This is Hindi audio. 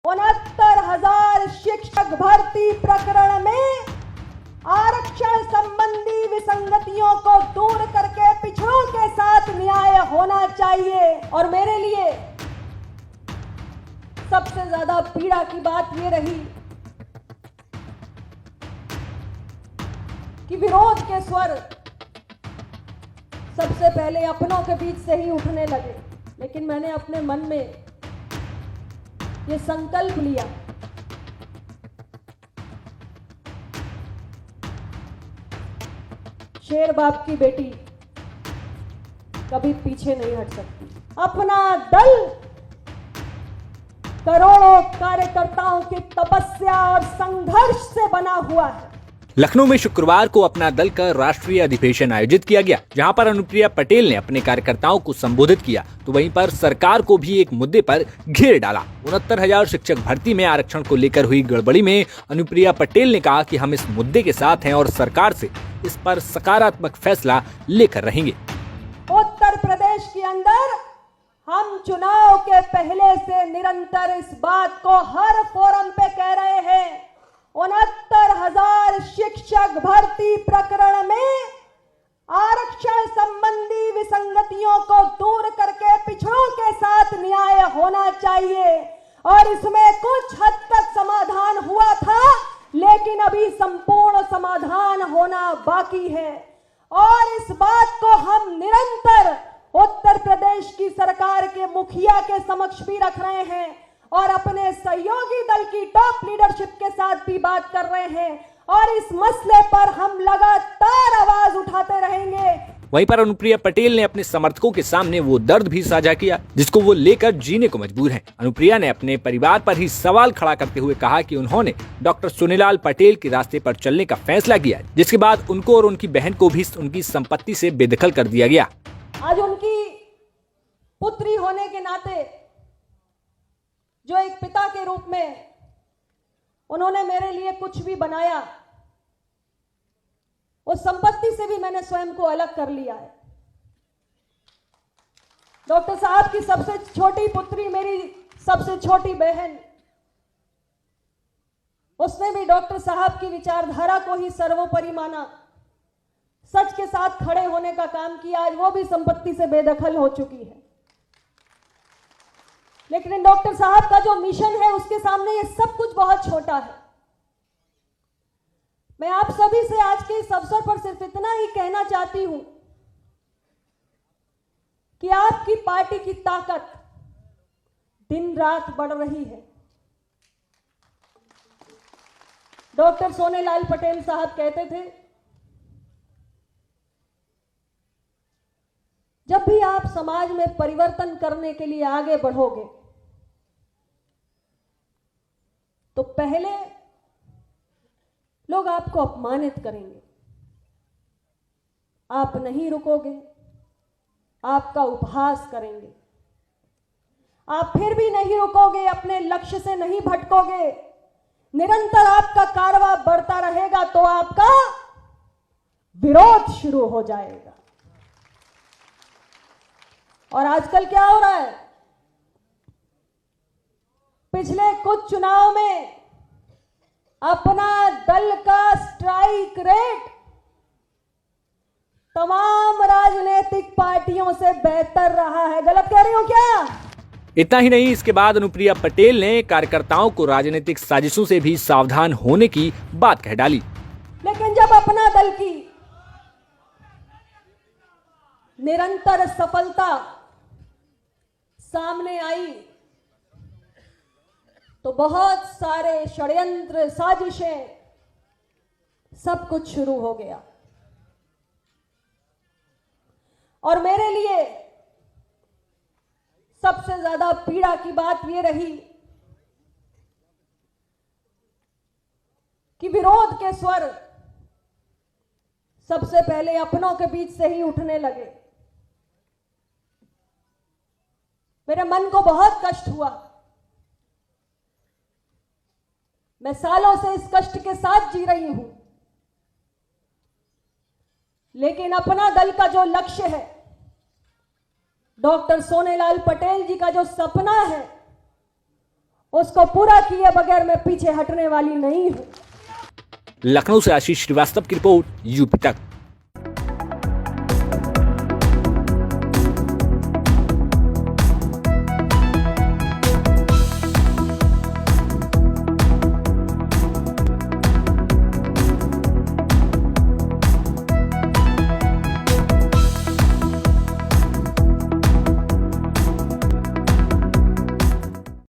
69,000 शिक्षक भर्ती प्रकरण में आरक्षण संबंधी विसंगतियों को दूर करके पिछड़ों के साथ न्याय होना चाहिए। और मेरे लिए सबसे ज्यादा पीड़ा की बात ये रही कि विरोध के स्वर सबसे पहले अपनों के बीच से ही उठने लगे, लेकिन मैंने अपने मन में ये संकल्प लिया शेर बाप की बेटी कभी पीछे नहीं हट सकती। अपना दल करोड़ों कार्यकर्ताओं की तपस्या और संघर्ष से बना हुआ है। लखनऊ में शुक्रवार को अपना दल का राष्ट्रीय अधिवेशन आयोजित किया गया, जहां पर अनुप्रिया पटेल ने अपने कार्यकर्ताओं को संबोधित किया, तो वहीं पर सरकार को भी एक मुद्दे पर घेर डाला। 69,000 शिक्षक भर्ती में आरक्षण को लेकर हुई गड़बड़ी में अनुप्रिया पटेल ने कहा कि हम इस मुद्दे के साथ हैं और सरकार से इस पर सकारात्मक फैसला लेकर रहेंगे। उत्तर प्रदेश के अंदर हम चुनाव के पहले से निरंतर इस बात को हर फोरम पे कह रहे हैं। 69,000 शिक्षक भर्ती प्रकरण में आरक्षण संबंधी विसंगतियों को दूर करके पिछड़ों के साथ न्याय होना चाहिए। और इसमें कुछ हद तक समाधान हुआ था, लेकिन अभी संपूर्ण समाधान होना बाकी है। और इस बात को हम निरंतर उत्तर प्रदेश की सरकार के मुखिया के समक्ष भी रख रहे हैं और अपने सहयोगी दल की टॉप लीडरशिप के साथ भी बात कर रहे हैं, और इस मसले पर हम लगातार आवाज उठाते रहेंगे। वहीं पर अनुप्रिया पटेल ने अपने समर्थकों के सामने वो दर्द भी साझा किया जिसको वो लेकर जीने को मजबूर हैं। अनुप्रिया ने अपने परिवार पर ही सवाल खड़ा करते हुए कहा कि उन्होंने डॉक्टर सोनेलाल पटेल के रास्ते पर चलने का फैसला किया, जिसके बाद उनको और उनकी बहन को भी उनकी संपत्ति से बेदखल कर दिया गया। आज उनकी पुत्री होने के नाते जो एक पिता के रूप में उन्होंने मेरे लिए कुछ भी बनाया, उस संपत्ति से भी मैंने स्वयं को अलग कर लिया है। डॉक्टर साहब की सबसे छोटी पुत्री, मेरी सबसे छोटी बहन, उसने भी डॉक्टर साहब की विचारधारा को ही सर्वोपरि माना, सच के साथ खड़े होने का काम किया। आज वो भी संपत्ति से बेदखल हो चुकी है। लेकिन डॉक्टर साहब का जो मिशन है उसके सामने ये सब कुछ बहुत छोटा है। मैं आप सभी से आज के इस अवसर पर सिर्फ इतना ही कहना चाहती हूं कि आपकी पार्टी की ताकत दिन रात बढ़ रही है। डॉक्टर सोनेलाल पटेल साहब कहते थे, जब भी आप समाज में परिवर्तन करने के लिए आगे बढ़ोगे तो पहले लोग आपको अपमानित करेंगे, आप नहीं रुकोगे, आपका उपहास करेंगे, आप फिर भी नहीं रुकोगे, अपने लक्ष्य से नहीं भटकोगे, निरंतर आपका कारवां बढ़ता रहेगा, तो आपका विरोध शुरू हो जाएगा। और आजकल क्या हो रहा है, पिछले कुछ चुनाव में अपना दल का स्ट्राइक रेट तमाम राजनीतिक पार्टियों से बेहतर रहा है। गलत कह रही हूं क्या? इतना ही नहीं, इसके बाद अनुप्रिया पटेल ने कार्यकर्ताओं को राजनीतिक साजिशों से भी सावधान होने की बात कह डाली। लेकिन जब अपना दल की निरंतर सफलता सामने आई तो बहुत सारे षड्यंत्र, साजिशें, सब कुछ शुरू हो गया। और मेरे लिए सबसे ज्यादा पीड़ा की बात यह रही कि विरोध के स्वर सबसे पहले अपनों के बीच से ही उठने लगे। मेरे मन को बहुत कष्ट हुआ। मैं सालों से इस कष्ट के साथ जी रही हूं, लेकिन अपना दल का जो लक्ष्य है, डॉक्टर सोनेलाल पटेल जी का जो सपना है, उसको पूरा किए बगैर मैं पीछे हटने वाली नहीं हूं। लखनऊ से आशीष श्रीवास्तव की रिपोर्ट, यूपी तक।